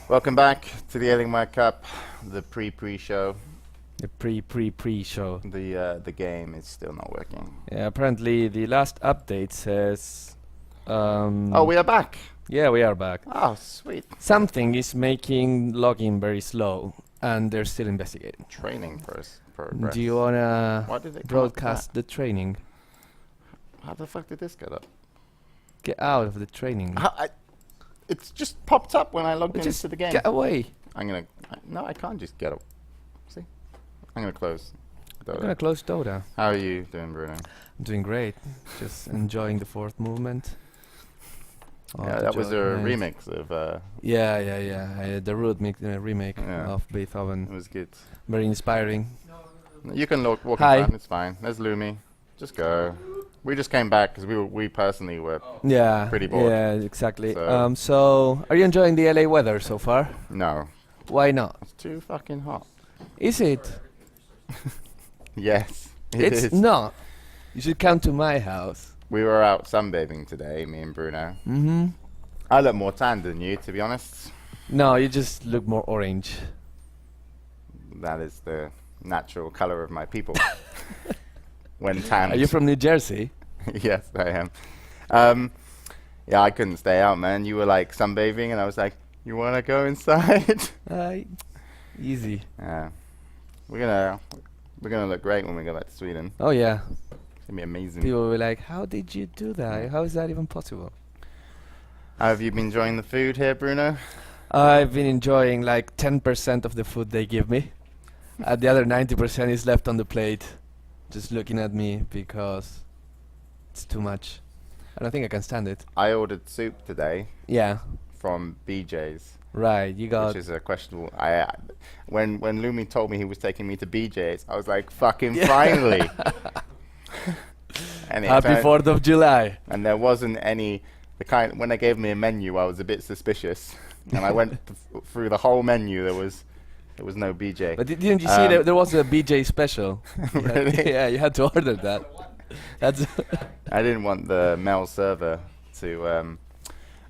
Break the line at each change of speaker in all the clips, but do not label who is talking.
Welcome back to the Alienware Cup, the pre-show.
The pre-show.
The game is still not working.
Yeah, apparently the last update says.
Oh, we are back.
Yeah, we are back.
Oh, sweet.
Something is making login very slow, and they're still investigating.
Training progress.
Do you wanna
Why did it come up with
broadcast the training?
that? How the fuck did this get up?
Get out of the training.
It's just popped up when I logged
Just
into the game.
get away.
No, I can't just get up. See? I'm gonna close.
I'm gonna close Dota.
How are you doing, Bruno?
I'm doing great. Just enjoying the fourth movement.
Yeah, that was a remix of.
Yeah. The Root remake
Yeah.
of Beethoven.
It was good.
Very inspiring.
You can walk
Hi.
in front. It's fine. There's Lumi. Just go. We just came back because we personally were.
Yeah.
Pretty bored.
Yeah, exactly.
So-
So, are you enjoying the LA weather so far?
No,
Why not?
it's too fucking hot.
Is it?
Yes,
It's
is.
not. You should come to my house.
We were out sunbathing today, me and Bruno.
Mm-hmm.
I look more tan than you, to be honest.
No, you just look more orange.
That is the natural color of my people. When tanned.
Are you from New Jersey?
Yes, I am. Yeah, I couldn't stay out, man. You were like sunbathing, and I was like, "You want to go inside?"
Easy.
Yeah, we're gonna look great when we go back to Sweden.
Oh yeah.
It's gonna be amazing.
People will be like, "How did you do that? How is that even possible?"
How have you been enjoying the food here, Bruno?
I've been enjoying like 10% of the food they give me. The other 90% is left on the plate, just looking at me because it's too much. I don't think I can stand it.
I ordered soup today
Yeah,
from BJ's.
right. You got.
Which is a questionable. When Lumi told me he was taking me to BJ's, I was like, "Fucking finally!" And it
Happy
turned-
4th of July.
And there wasn't any. When they gave me a menu, I was a bit suspicious, and I went through the whole menu. There was no BJ.
But didn't you see there was a BJ special? You had-
Really?
yeah, you had to order that. That's.
I didn't want the male server to.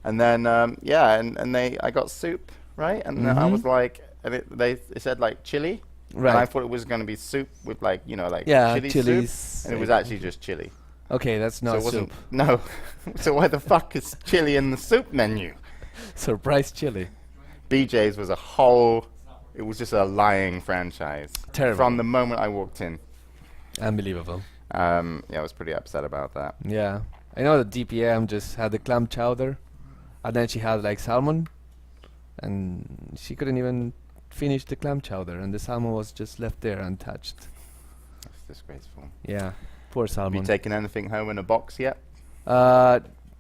And then I got soup, right, and then I was like, and it said like chili.
Right.
And I thought it was going to be soup with like
Yeah,
chili
chilies.
soup, and it was actually just chili.
Okay, that's not
so it wasn't.
soup.
No. So why the fuck is chili in the soup menu?
Surprise chili.
BJ's was a whole. It was just a lying franchise.
Terrible.
From the moment I walked in.
Unbelievable.
Yeah, I was pretty upset about that.
Yeah, I know that DPM just had the clam chowder, and then she had like salmon, and she couldn't even finish the clam chowder, and the salmon was just left there untouched.
That's disgraceful.
Yeah, poor
Have you
salmon.
taken anything home in a box yet?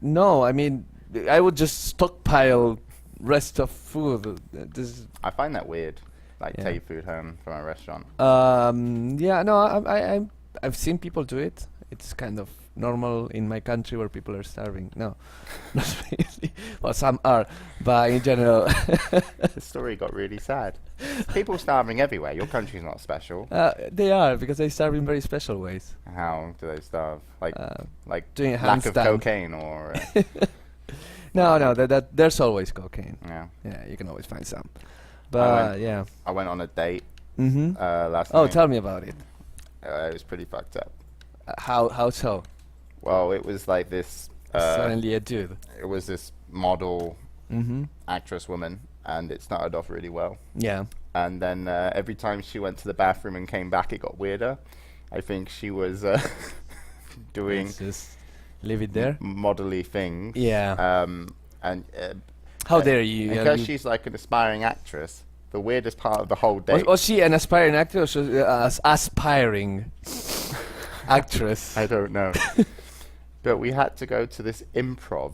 No, I mean, I would just stockpile rest of food. This,
I find that weird. Like
Yeah.
take food home from a restaurant.
yeah, no, I've seen people do it. It's kind of normal in my country where people are starving. No, not really. Well, some are, but in general,
The story got really sad. People starving everywhere. Your country's not special.
they are because they starve in very special ways.
How do they starve? Like
Doing a
lack of
handstand.
cocaine or
No, that there's always cocaine.
yeah.
Yeah, you can always find some. But yeah.
I went on a date
Mhm.
last
Oh,
night.
tell me about it.
It was pretty fucked up.
How so?
Well, it was like this.
Suddenly a dude.
It was this model
Mhm.
actress woman, and it started off really well.
Yeah.
And then every time she went to the bathroom and came back, it got weirder. I think she was doing
Let's just leave it there.
modelly things.
Yeah.
And
How dare you?
because
you-
she's like an aspiring actress, the weirdest part of the whole date.
was she an aspiring actress or aspiring actress?
I don't know. But we had to go to this improv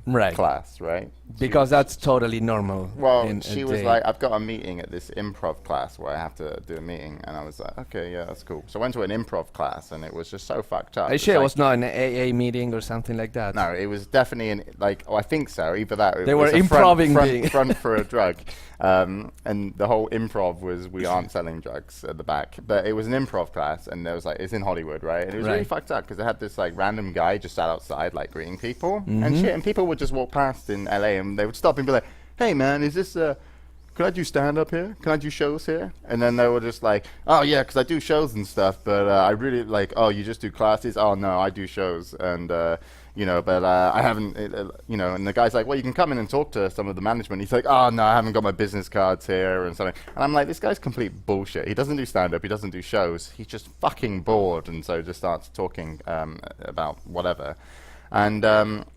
Right.
class, right?
Because that's totally normal.
Well,
in a
she was
day.
like, I've got a meeting at this improv class where I have to do a meeting. And I was like, okay, yeah, that's cool. So I went to an improv class and it was just so fucked up.
Are you
It's
sure it
like-
was not an AA meeting or something like that?
No, it was definitely I think so. Either that or it
They
was
were
a
improving
front,
being-
front for a drug. And the whole improv was we aren't selling drugs at the back. But it was an improv class and there was like, it's in Hollywood, right? And it was really
Right.
fucked up because they had this like random guy just sat outside like greeting people and shit. And people would just walk past in LA and they would stop and be like, hey man, is this can I do stand-up here? Can I do shows here? And then they were just like, oh yeah, because I do shows and stuff, but I really like, oh, you just do classes? Oh no, I do shows, and but I haven't, and the guy's like, well, you can come in and talk to some of the management. He's like, oh no, I haven't got my business cards here and something. And I'm like, this guy's complete bullshit. He doesn't do stand-up, he doesn't do shows. He's just fucking bored, and so just starts talking about whatever. And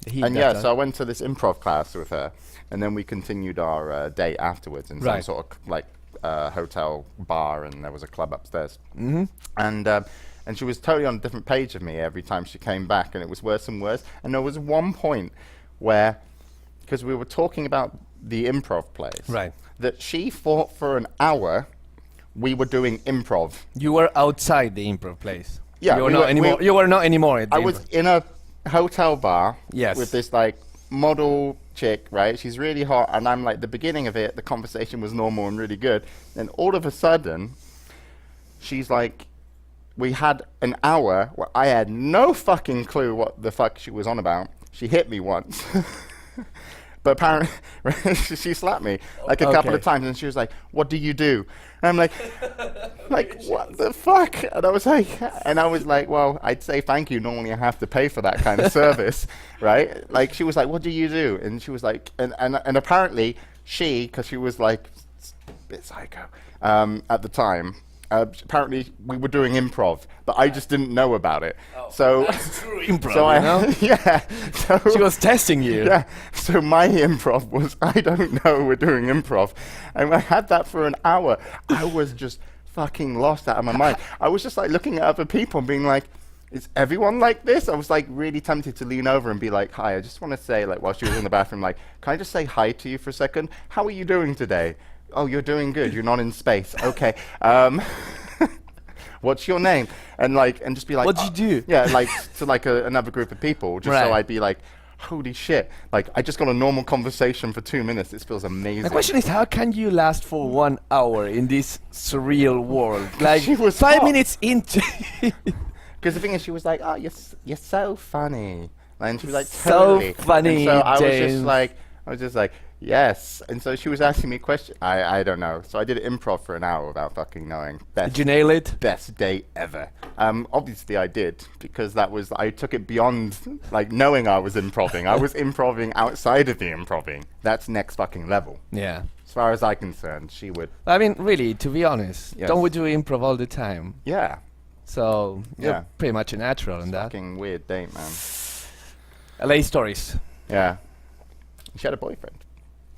yeah, so I went to this improv class with her, and then we continued our date afterwards in some sort of like hotel bar, and there was a club upstairs. Mm-hmm. And she was totally on a different page of me every time she came back, and it was worse and worse. And there was one point where, because we were talking about the improv place, that she thought for an hour we were doing improv.
You were outside the improv place.
Yeah,
you were not anymore. You were not anymore at the
I was in a hotel bar
yes.
with this like model chick, right? She's really hot, and I'm like, the beginning of it, the conversation was normal and really good. Then all of a sudden, she's like, we had an hour where I had no fucking clue what the fuck she was on about. She hit me once. But apparently, she slapped me like a couple of times, and she was like, what do you do? And I'm like, what the fuck? And I was like, well, I'd say thank you. Normally I have to pay for that kind of service, right? Like, she was like, what do you do? And she was like, and apparently because she was like a bit psycho at the time, apparently we were doing improv, but I just didn't know about it. Oh, so
that's true improv,
so yeah. So
she was testing you.
Yeah. So my improv was, I don't know, we're doing improv, and I had that for an hour. I was just fucking lost out of my mind. I was just like looking at other people and being like, is everyone like this? I was like really tempted to lean over and be like, hi, I just want to say, like, while she was in the bathroom, like, can I just say hi to you for a second? How are you doing today? Oh, you're doing good. You're not in space. Okay. What's your name? And just be like,
what did you do?
Yeah, like to like another group of people, just so I'd be like, holy shit! Like, I just got a normal conversation for 2 minutes. This feels amazing.
The question is, how can you last for 1 hour in this surreal world? Like,
she was
5
hot.
minutes into.
Because the thing is, she was like, oh, you're so funny, and she was like,
so
totally.
funny.
And so I
James.
was just like. Yes, and so she was asking me questions. I don't know. So I did improv for an hour without fucking knowing.
Did you nail it?
Best date ever. Obviously I did, because I took it beyond like knowing I was improving. I was improving outside of the improving. That's next fucking level.
Yeah.
As far as I'm concerned, she would.
I mean, really, to be honest,
yes.
don't we do improv all the time?
Yeah.
So you're pretty much a natural in that.
Fucking weird date, man.
LA stories.
Yeah. She had a boyfriend.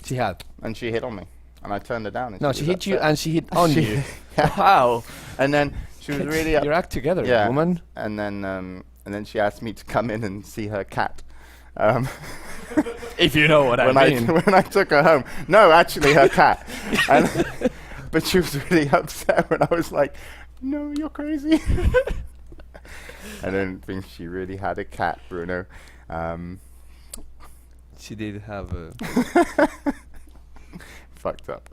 She had.
And she hit on me. And I turned her down. And
no, she hit you and she hit on you.
Yeah.
Wow.
And then she was really...
You act together, woman.
And then she asked me to come in and see her cat.
If you know what I mean.
When I took her home. No, actually her cat. But she was really upset when I was like, no, you're crazy. I don't think she really had a cat, Bruno.
She did have a...
Fucked up.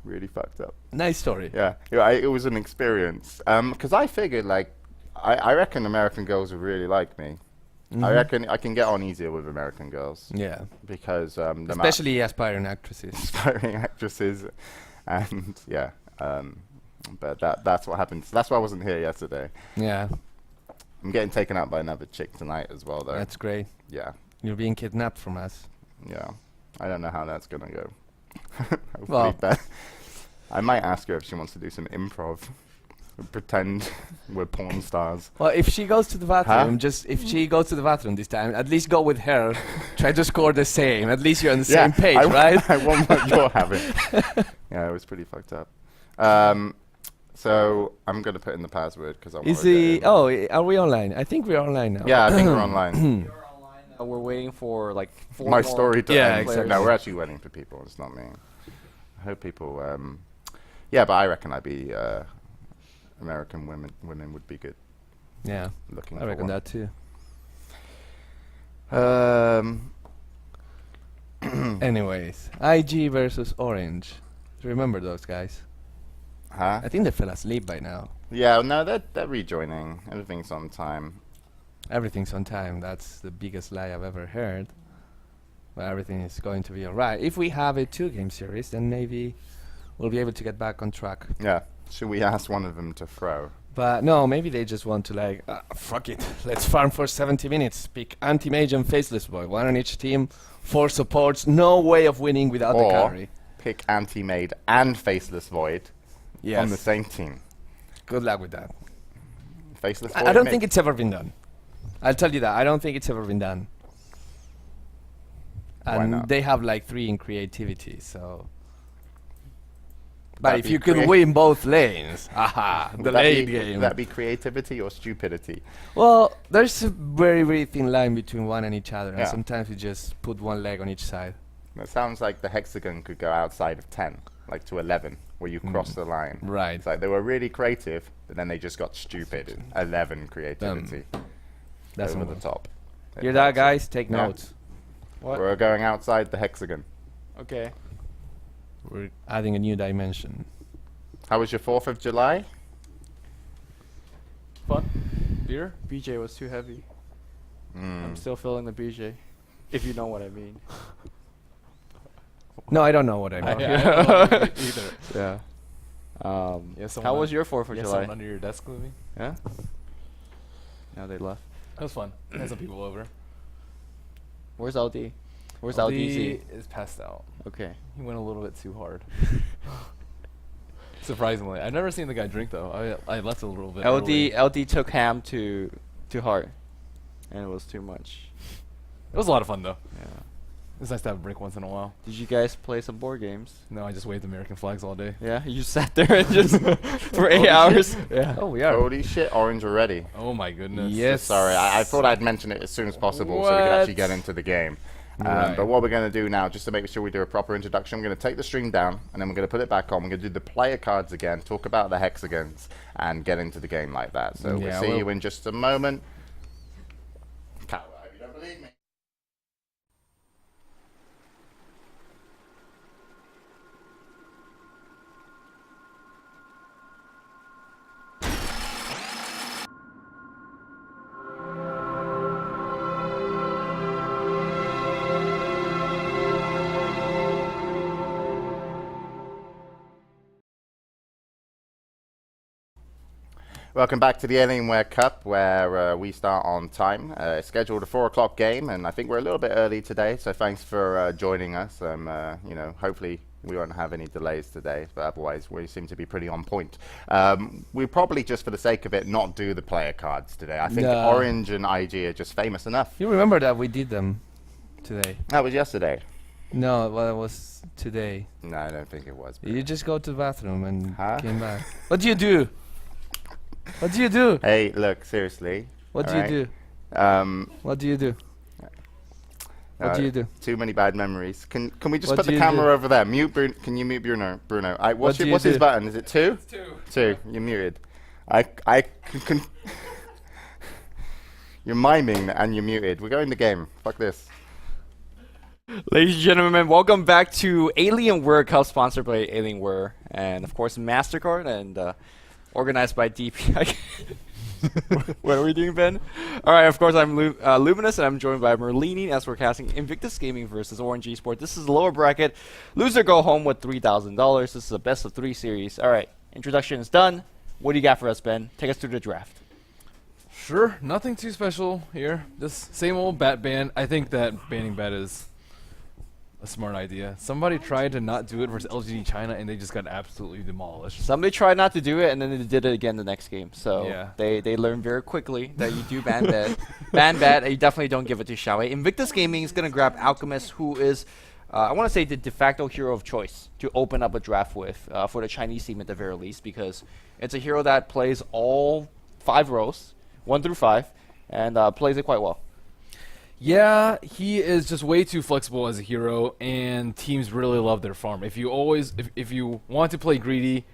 Really fucked up.
Nice story.
Yeah, it was an experience. Because I figured, like, I reckon American girls would really like me. Mm-hmm. I reckon I can get on easier with American girls.
Yeah.
Because...
especially aspiring actresses.
Aspiring actresses. And, yeah. But that's what happened. So that's why I wasn't here yesterday.
Yeah.
I'm getting taken out by another chick tonight as well, though.
That's great.
Yeah.
You're being kidnapped from us.
Yeah. I don't know how that's going to go.
Well,
I might ask her if she wants to do some improv. Pretend we're porn stars.
Well, if she goes to the bathroom, if she goes to the bathroom this time, at least go with her. Try to score the same. At least you're on the same page, right?
I want what you're having. Yeah, it was pretty fucked up. So I'm going to put in the password because I want to.
Are we online? I think we're online now.
Yeah, I think we're online.
We're waiting for like 4
my
more
story to
end.
Exactly. No, we're actually waiting for people. It's not me. I hope people. Yeah, but I reckon American women would be good.
Yeah, I reckon that too. Anyways, IG versus Orange. Remember those guys?
Huh?
I think they fell asleep by now.
Yeah, no, they're rejoining. Everything's on time.
Everything's on time. That's the biggest lie I've ever heard. But everything is going to be alright. If we have a 2-game series, then maybe we'll be able to get back on track.
Yeah. Should we ask one of them to throw?
But no, maybe they just want to like, fuck it, let's farm for 70 minutes. Pick Anti-Mage and Faceless Boy, one on each team, 4 supports, no way of winning without the
Or
carry.
pick Anti-Maid and Faceless Void on the same team.
Good luck with that.
Faceless Void.
I don't
mid.
think it's ever been done. I'll tell you that. I don't think it's ever been done.
Why
And
not?
they have like 3 in creativity, so. But
That'd
if
be
you could
creat-
win both lanes, aha,
Would
the
that
late
be-
game.
Would that be creativity or stupidity?
Well, there's a very, very thin line between one and each other, and
Yeah.
sometimes you just put one leg on each side.
It sounds like the hexagon could go outside of 10, like to 11, where you cross the line.
Right.
It's like they were really creative, but then they just got stupid. 11 creativity.
That's
over
one.
the top.
You're that, guys. Take
Yeah.
notes.
What?
We're going outside the hexagon.
Okay.
We're adding a new dimension.
How was your 4th of July?
Fun. Beer? BJ was too heavy.
Mm.
I'm still feeling the BJ. If you know what I mean.
No, I don't know what I
I
meant.
don't know either.
Yeah.
Yeah,
How
someone
was your 4th of
Yeah,
July?
someone under your desk with me.
Yeah. Now they left.
That was fun. Had some people over.
Where's LD? Where's LDZ?
is passed out.
Okay.
He went a little bit too hard. Surprisingly, I've never seen the guy drink though. I left a little bit. early.
LD took ham to heart, and it was too much.
It was a lot of fun though.
Yeah.
It's nice to have a break once in a while.
Did you guys play some board games?
No, I just waved American flags all day.
Yeah. You just sat there and just for 8 hours.
Yeah.
Oh, we are.
Holy shit, orange already.
Oh my goodness.
Yes.
Sorry, I thought I'd mention it as soon as possible so we could actually
What?
get into the game.
Right.
But what we're going to do now, just to make sure we do a proper introduction, I'm going to take the stream down and then we're going to put it back on. We're going to do the player cards again, talk about the hexagons, and get into the game like that. So we'll
Yeah,
see
well-
you in just a moment. Cat, I hope you don't believe me. Welcome back to the Alienware Cup, where we start on time. It's scheduled a 4 o'clock game, and I think we're a little bit early today, so thanks for joining us. You know, hopefully we won't have any delays today, but otherwise we seem to be pretty on point. We'll probably, just for the sake of it, not do the player cards today. I think
No.
Orange and IG are just famous enough.
You remember that we did them today?
That was yesterday.
No, well, it was today.
No, I don't think it was. but-
You just go to the bathroom and
Huh?
came back. What do you do? What do you do?
Hey, look, seriously.
What do
alright?
you do? What do you do? What do you do?
Too many bad memories. Can we just
What
put
do
the
you
camera
do?
over there? Mute Bruno. Can you mute Bruno? Bruno.
What
What's
do you
his
do?
button? Is it 2?
Two.
2. You're muted. You're miming and you're muted. We're going the game. Fuck this.
Ladies and gentlemen, welcome back to Alienware Cup, sponsored by Alienware, and of course MasterCard, and organized by DPI. What are we doing, Ben? All right, of course I'm Luminous, and I'm joined by Merlini as we're casting Invictus Gaming versus Orange Esports. This is the lower bracket. Loser go home with $3,000. This is a best of 3 series. All right, introduction is done. What do you got for us, Ben? Take us through the draft.
Sure, nothing too special here. Just same old bat ban. I think that banning bat is a smart idea. Somebody tried to not do it versus LGD China, and they just got absolutely demolished.
Somebody tried not to do it, and then they did it again the next game. So
Yeah.
they learned very quickly that you do ban bat, and you definitely don't give it to Xiaowei. Invictus Gaming is gonna grab Alchemist, who is, I want to say, the de facto hero of choice to open up a draft with for the Chinese team at the very least, because it's a hero that plays all 5 rows, 1 through 5, and plays it quite well.
Yeah, he is just way too flexible as a hero, and teams really love their farm. If you want to play greedy,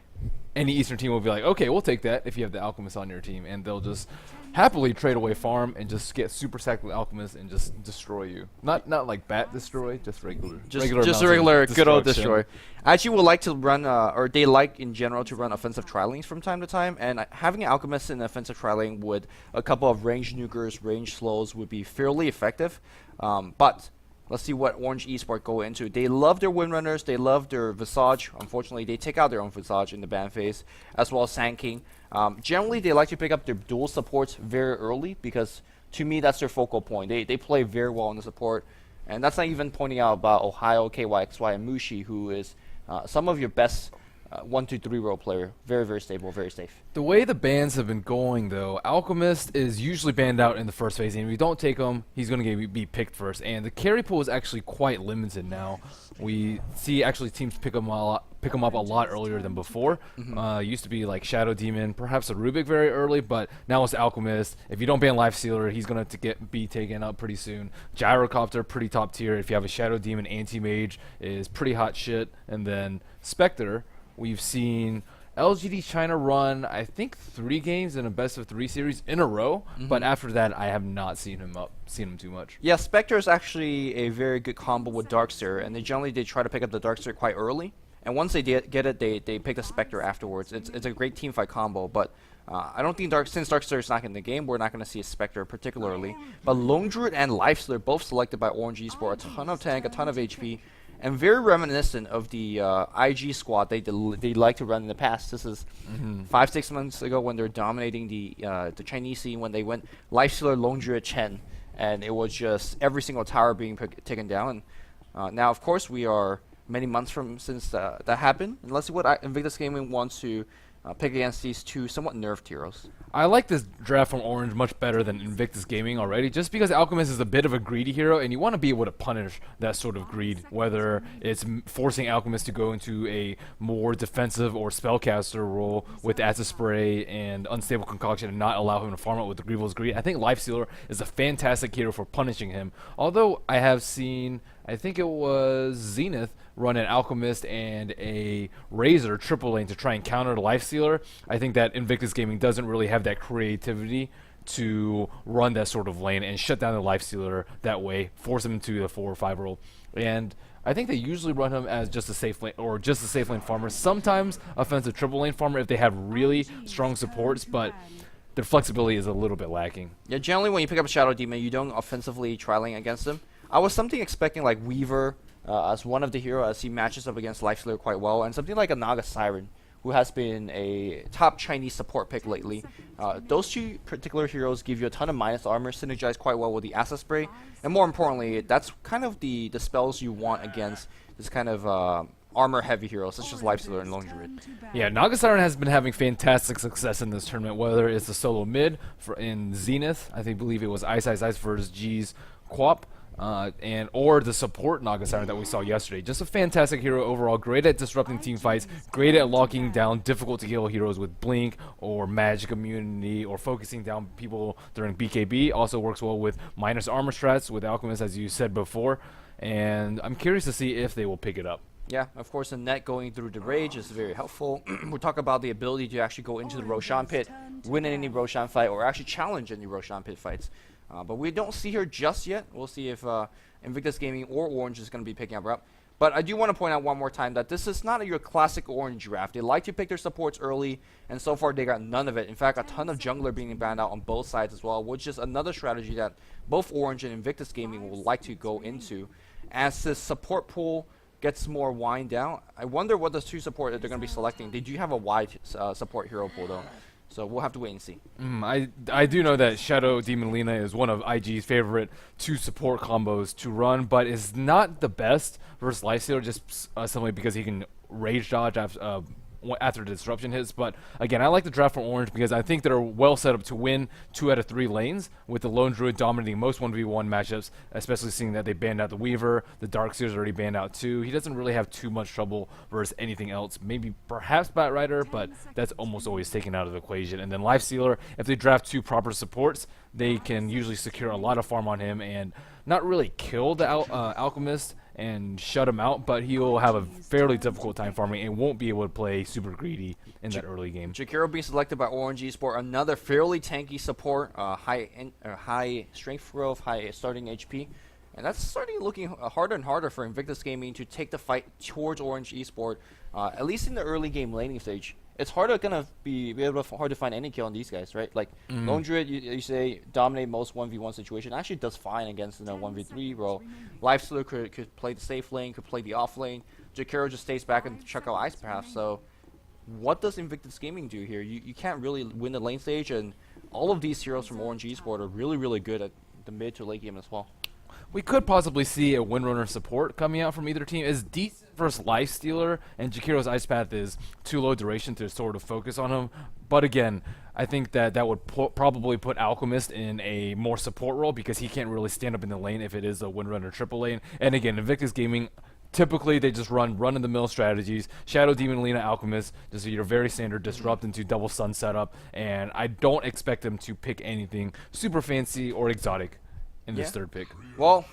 any Eastern team will be like, okay, we'll take that if you have the Alchemist on your team, and they'll just happily trade away farm and just get super sacked with Alchemist and just destroy you. Not like bat destroy, just regular.
Just a
mountain
regular good old
destruction.
destroy. I actually would like to run, or they like in general to run offensive tri-lanes from time to time, and having an Alchemist in offensive tri-lane with a couple of range nukers, range slows would be fairly effective. But Let's see what Orange Esport go into. They love their Windrunners. They love their Visage. Unfortunately, they take out their own Visage in the ban phase, as well as Sand King. Generally, they like to pick up their dual supports very early because, to me, that's their focal point. They play very well in the support. And that's not even pointing out about Ohio, KYXY, and Mushi, who is some of your best 1, 2, 3 role player. Very, very stable, very safe.
The way the bans have been going, though, Alchemist is usually banned out in the first phase, and if you don't take him, he's going to be picked first. And the carry pool is actually quite limited now. We see actually teams pick him up a lot earlier than before. Used to be like Shadow Demon, perhaps a Rubik very early, but now it's Alchemist. If you don't ban Life Sealer, he's going to be taken up pretty soon. Gyrocopter, pretty top tier. If you have a Shadow Demon, Anti-Mage is pretty hot shit. And then Spectre, we've seen LGD China run, I think, 3 games in a best of 3 series in a row, but after that, I have not seen him too much.
Yeah, Spectre is actually a very good combo with Darkseer, and they try to pick up the Darkseer quite early. And once they get it, they pick the Spectre afterwards. It's a great team fight combo, but I don't think since Darkseer is not in the game, we're not going to see a Spectre particularly. But Lone Druid and Lifestealer both selected by Orange Esport, a ton of tank, a ton of HP. And very reminiscent of the IG squad they like to run in the past. This is 5-6 months ago when they're dominating the Chinese scene, when they went Lifestealer, Lone Druid, Chen, and it was just every single tower being taken down. And now, of course, we are many months since that happened. And let's see what Invictus Gaming wants to pick against these two somewhat nerfed heroes.
I like this draft from Orange much better than Invictus Gaming already, just because Alchemist is a bit of a greedy hero, and you want to be able to punish that sort of greed, whether it's forcing Alchemist to go into a more defensive or spellcaster role with Acid Spray and Unstable Concoction and not allow him to farm out with the Grievous Greed. I think Lifestealer is a fantastic hero for punishing him, although I have seen, I think it was Zenith, run an Alchemist and a Razor triple lane to try and counter the Lifestealer. I think that Invictus Gaming doesn't really have that creativity to run that sort of lane and shut down the Lifestealer that way, force him into the 4 or 5 role. And I think they usually run him as just a safe lane or just a safe lane farmer. Sometimes offensive triple lane farmer if they have really strong supports, but their flexibility is a little bit lacking.
Yeah, generally when you pick up a Shadow Demon, you don't offensively tri-lane against them. I was expecting like Weaver as one of the heroes, as he matches up against Lifestealer quite well, and something like a Naga Siren, who has been a top Chinese support pick lately. Those two particular heroes give you a ton of minus armor, synergize quite well with the Acid Spray, and more importantly, that's kind of the spells you want against this kind of armor-heavy heroes, such as Lifestealer and Lone Druid.
Yeah, Naga Siren has been having fantastic success in this tournament, whether it's the solo mid in Zenith, I believe it was Ice versus G's Quap, or the support Naga Siren that we saw yesterday. Just a fantastic hero overall, great at disrupting team fights, great at locking down difficult to kill heroes with Blink or Magic Immunity or focusing down people during BKB. Also works well with minus armor strats with Alchemist, as you said before, and I'm curious to see if they will pick it up.
Yeah, of course, the net going through the Rage is very helpful. We'll talk about the ability to actually go into the Roshan pit, win any Roshan fight, or actually challenge any Roshan pit fights. But we don't see her just yet. We'll see if Invictus Gaming or Orange is going to be picking her up. But I do want to point out one more time that this is not your classic Orange draft. They like to pick their supports early, and so far they got none of it. In fact, a ton of jungler being banned out on both sides as well, which is another strategy that both Orange and Invictus Gaming will like to go into. As this support pool gets more wind down, I wonder what the two support that they're going to be selecting. They do have a wide support hero pool though, so we'll have to wait and see.
I do know that Shadow Demon Lina is one of IG's favorite 2 support combos to run, but is not the best versus Lifestealer, just simply because he can rage dodge after the disruption hits. But again, I like the draft from Orange because I think they're well set up to win 2 out of 3 lanes, with the Lone Druid dominating most 1v1 matchups, especially seeing that they banned out the Weaver. The Darkseer's already banned out too. He doesn't really have too much trouble versus anything else. Maybe perhaps Batrider, but that's almost always taken out of the equation. And then Lifestealer, if they draft 2 proper supports, they can usually secure a lot of farm on him and not really kill the Alchemist and shut him out, but he'll have a fairly difficult time farming and won't be able to play super greedy in that early game.
Jakiro being selected by Orange Esport, another fairly tanky support, high strength growth, high starting HP, and that's starting looking harder and harder for Invictus Gaming to take the fight towards Orange Esport, at least in the early game laning stage. it's hard to kind of be able to hard to find any kill on these guys, right? Like Lone Druid, you say dominate most 1v1 situation. Actually does fine against 1v3 role. Lifestealer could play the safe lane, could play the off lane. Jakiro just stays back and check out Ice Path. So what does Invictus Gaming do here? You can't really win the lane stage, and all of these heroes from Orange Esport are really good at the mid to late game as well.
We could possibly see a Windrunner support coming out from either team. Is decent versus Lifestealer, and Jakiro's Ice Path is too low duration to sort of focus on him. But again, I think that would probably put Alchemist in a more support role because he can't really stand up in the lane if it is a Windrunner triple lane. And again, Invictus Gaming, typically they just run-of-the-mill strategies. Shadow Demon, Lina, Alchemist, just your very standard disrupt into double sun setup. And I don't expect them to pick anything super fancy or exotic in this third pick.
Well,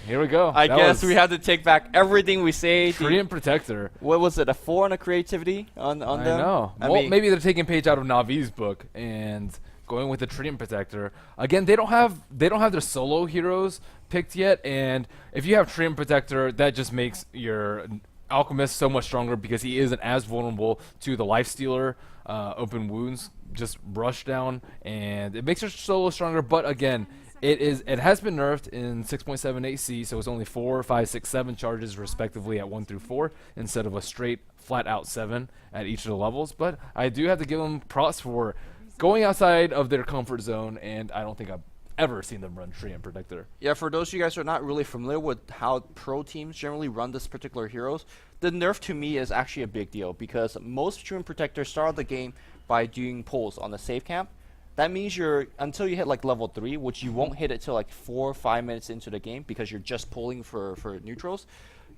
here we go.
I guess we have to take back everything we say.
Treant Protector.
What was it? A 4 on a creativity on them?
I know. Well, maybe they're taking page out of Navi's book and going with the Treant Protector. Again, they don't have their solo heroes picked yet, and if you have Treant Protector, that just makes your Alchemist so much stronger because he isn't as vulnerable to the Lifestealer open wounds just rush down, and it makes your solo stronger. But again, it has been nerfed in 6.78C, so it's only 4, 5, 6, 7 charges respectively at 1 through 4 instead of a straight flat out 7 at each of the levels. But I do have to give them props for going outside of their comfort zone, and I don't think I've ever seen them run Treant Protector.
Yeah, for those of you guys who are not really familiar with how pro teams generally run this particular heroes, the nerf to me is actually a big deal because most Treant Protectors start the game by doing pulls on the save camp. That means until you hit like level 3, which you won't hit it till like 4 or 5 minutes into the game because you're just pulling for neutrals,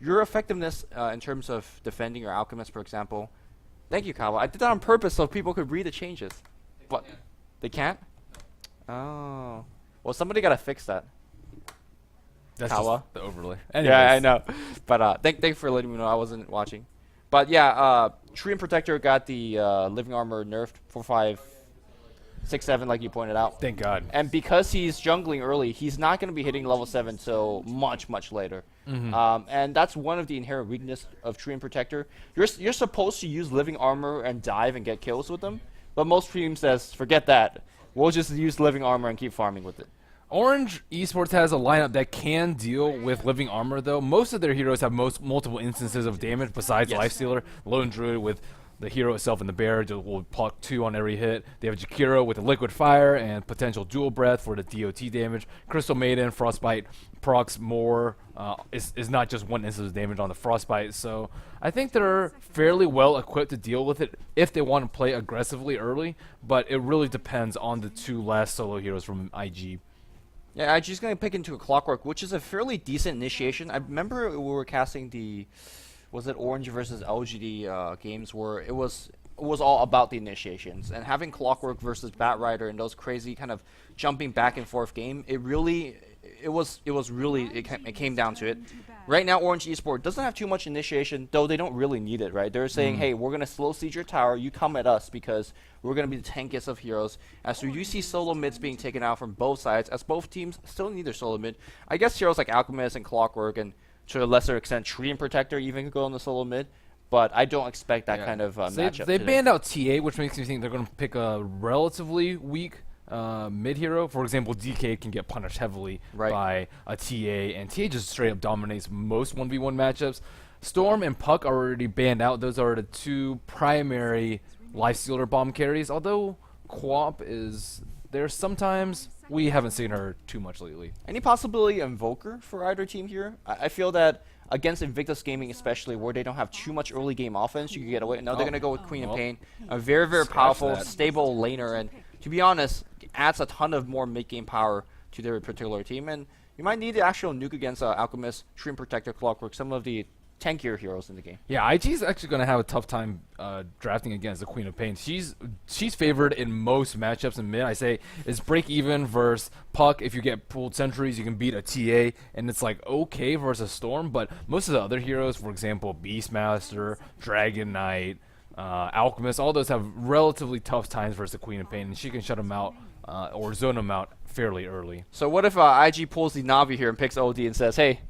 your effectiveness in terms of defending your Alchemist, for example. Thank you, Kawa. I did that on purpose so people could read the changes. But they can't? Oh. Well, somebody got to fix that.
That's
Kawa.
just the overlay.
Yeah, I know. But thank you for letting me know. I wasn't watching. But yeah, Treant Protector got the living armor nerfed 4, 5, 6, 7, like you pointed out.
Thank God.
And because he's jungling early, he's not going to be hitting level 7 till much later. And that's one of the inherent weakness of Treant Protector. You're supposed to use living armor and dive and get kills with them, but most teams says forget that. We'll just use living armor and keep farming with it.
Orange Esports has a lineup that can deal with living armor, though. Most of their heroes have multiple instances of damage besides Lifestealer. Lone Druid with the hero itself and the bear will pluck 2 on every hit. They have Jakiro with the liquid fire and potential dual breath for the DOT damage. Crystal Maiden, Frostbite procs more, is not just one instance of damage on the Frostbite. So I think they're fairly well equipped to deal with it if they want to play aggressively early, but it really depends on the 2 last solo heroes from IG.
Yeah, I'm just going to pick into a Clockwork, which is a fairly decent initiation. I remember we were casting was it Orange versus LGD games where it was all about the initiations, and having Clockwork versus Batrider and those crazy kind of jumping back and forth game, it came down to it. Right now, Orange Esport doesn't have too much initiation, though they don't really need it, right? They're saying, hey, we're going to slow siege your tower, you come at us because we're going to be the tankiest of heroes. And so you see solo mids being taken out from both sides, as both teams still need their solo mid. I guess heroes like Alchemist and Clockwork and to a lesser extent Treant Protector even could go on the solo mid, but I don't expect that kind of matchup.
They banned out TA, which makes me think they're going to pick a relatively weak mid hero. For example, DK can get punished heavily by a TA, and TA just straight up dominates most 1v1 matchups. Storm and Puck are already banned out. Those are the 2 primary Lifestealer bomb carries, although Quap is there sometimes. We haven't seen her too much lately.
Any possibility of Invoker for either team here? I feel that against Invictus Gaming especially, where they don't have too much early game offense, you can get away. No, they're going to go with Queen of Pain, a very powerful, stable laner, and to be honest, adds a ton of more mid-game power to their particular team. And you might need the actual nuke against Alchemist, Treant Protector, Clockwork, some of the tankier heroes in the game.
Yeah, IG's actually going to have a tough time drafting against the Queen of Pain. She's favored in most matchups in mid. I say it's break even versus Puck. If you get pulled sentries, you can beat a TA, and it's like okay versus Storm. But most of the other heroes, for example, Beastmaster, Dragon Knight, Alchemist, all those have relatively tough times versus the Queen of Pain, and she can shut them out or zone them out fairly early.
So what if IG pulls the Navi here and picks OD and says, hey,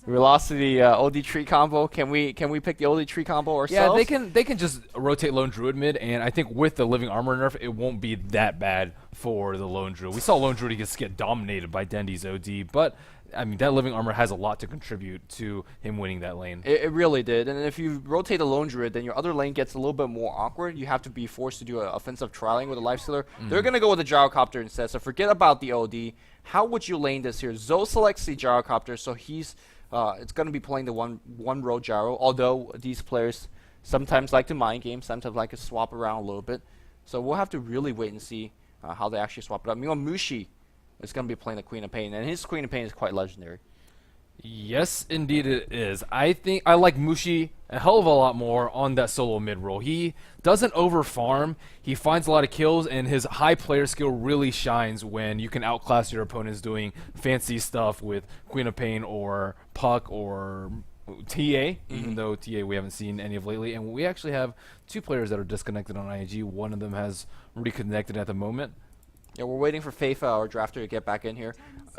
We lost to the OD tree combo. Can we pick the OD tree combo ourselves?
Yeah, they can just rotate Lone Druid mid, and I think with the Living Armor nerf, it won't be that bad for the Lone Druid. We saw Lone Druid just get dominated by Dendy's OD, but I mean that Living Armor has a lot to contribute to him winning that lane.
It really did. And if you rotate a Lone Druid, then your other lane gets a little bit more awkward. You have to be forced to do an offensive trialing with a Lifestealer. They're going to go with the Gyrocopter instead, so forget about the OD. How would you lane this here? Zoe selects the Gyrocopter, so he's it's going to be playing the one row gyro, although these players sometimes like to mind game, sometimes like to swap around a little bit. So we'll have to really wait and see how they actually swap it up. Meanwhile, Mushi is going to be playing the Queen of Pain, and his Queen of Pain is quite legendary.
Yes, indeed it is. I think I like Mushi a hell of a lot more on that solo mid role. He doesn't over farm. He finds a lot of kills, and his high player skill really shines when you can outclass your opponents doing fancy stuff with Queen of Pain or Puck or TA, even though TA we haven't seen any of lately. And we actually have 2 players that are disconnected on IG. One of them has reconnected at the moment.
Yeah, we're waiting for Feifa, our drafter, to get back in here.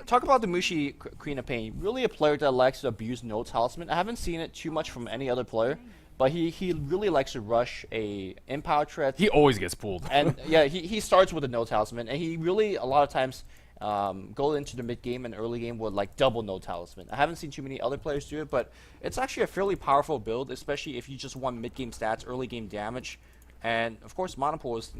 Talk about the Mushi Queen of Pain. Really a player that likes to abuse no talisman. I haven't seen it too much from any other player, but he really likes to rush a Empower threat.
He always gets pulled.
And yeah, he starts with a no talisman, and he really a lot of times go into the mid game and early game with like double no talisman. I haven't seen too many other players do it, but it's actually a fairly powerful build, especially if you just want mid game stats, early game damage, and of course Monopool is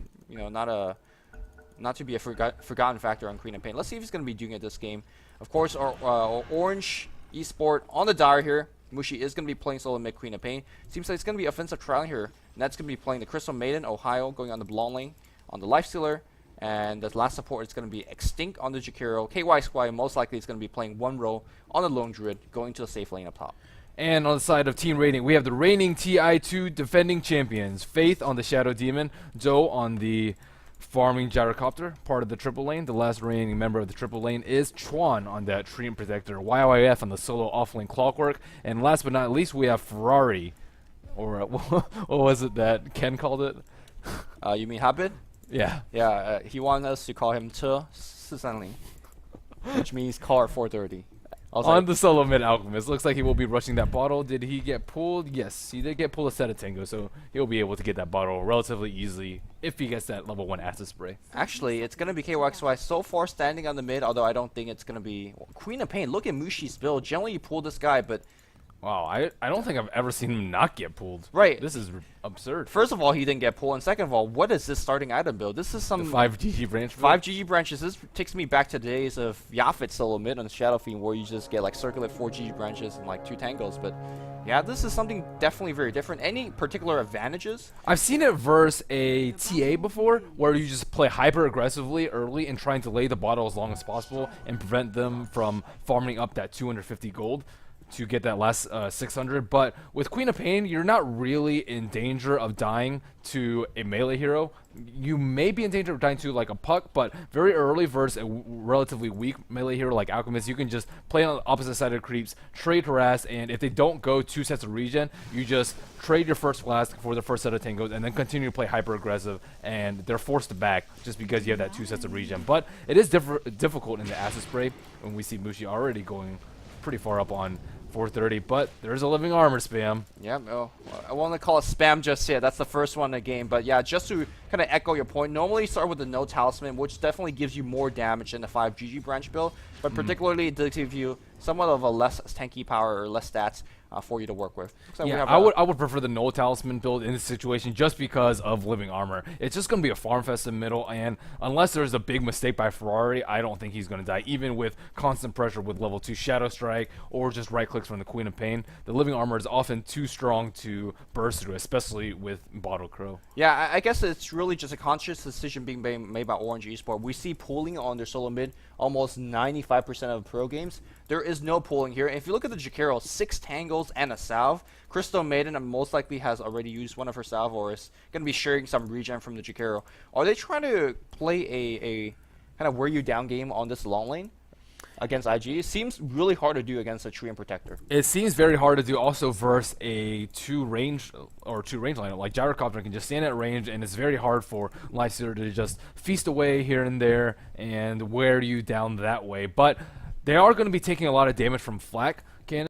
not to be a forgotten factor on Queen of Pain. Let's see if he's going to be doing it this game. Of course, our Orange Esport on the Dire here. Mushi is going to be playing solo mid Queen of Pain. Seems like it's going to be offensive trial here. And that's going to be playing the Crystal Maiden, Ohio, going on the long lane on the Lifestealer. And the last support is going to be Extinct on the Jakiro. KY Squire most likely is going to be playing one row on the Lone Druid, going to the safe lane up top.
And on the side of team rating, we have the reigning TI2 defending champions. Faith on the Shadow Demon, Joe on the farming Gyrocopter, part of the triple lane. The last remaining member of the triple lane is Chuan on that Treant Protector, YYF on the solo offlane Clockwork, and last but not least, we have Ferrari, or what was it that Ken called it?
You mean Habit?
Yeah.
Yeah, he wanted us to call him Te Sisanling, which means car 430.
On the solo mid Alchemist. Looks like he will be rushing that bottle. Did he get pulled? Yes, he did get pulled a set of Tango, so he'll be able to get that bottle relatively easily if he gets that level 1 acid spray.
Actually, it's going to be KYXY so far standing on the mid, although I don't think it's going to be Queen of Pain. Look at Mushi's build. Generally, you pull this guy, but
Wow, I don't think I've ever seen him not get pulled.
Right.
This is absurd.
First of all, he didn't get pulled, and second of all, what is this starting item build? This is some
The 5 GG branch.
5 GG branches. This takes me back to the days of Yafit solo mid on Shadow Fiend, where you just get like circulate 4 GG branches and like 2 tangos. But yeah, this is something definitely very different. Any particular advantages?
I've seen it versus a TA before, where you just play hyper aggressively early and trying to lay the bottle as long as possible and prevent them from farming up that 250 gold to get that last 600. But with Queen of Pain, you're not really in danger of dying to a melee hero. You may be in danger of dying to like a Puck, but very early versus a relatively weak melee hero like Alchemist, you can just play on the opposite side of creeps, trade harass, and if they don't go 2 sets of regen, you just trade your first flask for the first set of tangos and then continue to play hyper aggressive, and they're forced to back just because you have that 2 sets of regen. But it is difficult in the acid spray when we see Mushi already going pretty far up on 430, but there's a living armor spam.
Yeah, no, I want to call it spam just yet. That's the first one in the game. But yeah, just to kind of echo your point, normally you start with the no talisman, which definitely gives you more damage than the 5 GG branch build, but particularly it does give you somewhat of a less tanky power or less stats for you to work with. So
Yeah, I would prefer the no talisman build in this situation just because of living armor. It's just going to be a farm fest in the middle, and unless there's a big mistake by Ferrari, I don't think he's going to die, even with constant pressure with level 2 Shadow Strike or just right clicks from the Queen of Pain. The living armor is often too strong to burst through, especially with Bottle Crow.
Yeah, I guess it's really just a conscious decision being made by Orange Esport. We see pooling on their solo mid almost 95% of pro games. There is no pooling here. And if you look at the Jakiro, 6 tangles and a salve. Crystal Maiden most likely has already used one of her salve or is going to be sharing some regen from the Jakiro. Are they trying to play a kind of wear you down game on this long lane against IG? It seems really hard to do against a Treant Protector.
It seems very hard to do also versus a 2 range lineup. Like Gyrocopter can just stand at range, and it's very hard for Lifestealer to just feast away here and there and wear you down that way. But they are going to be taking a lot of damage from flak cannons.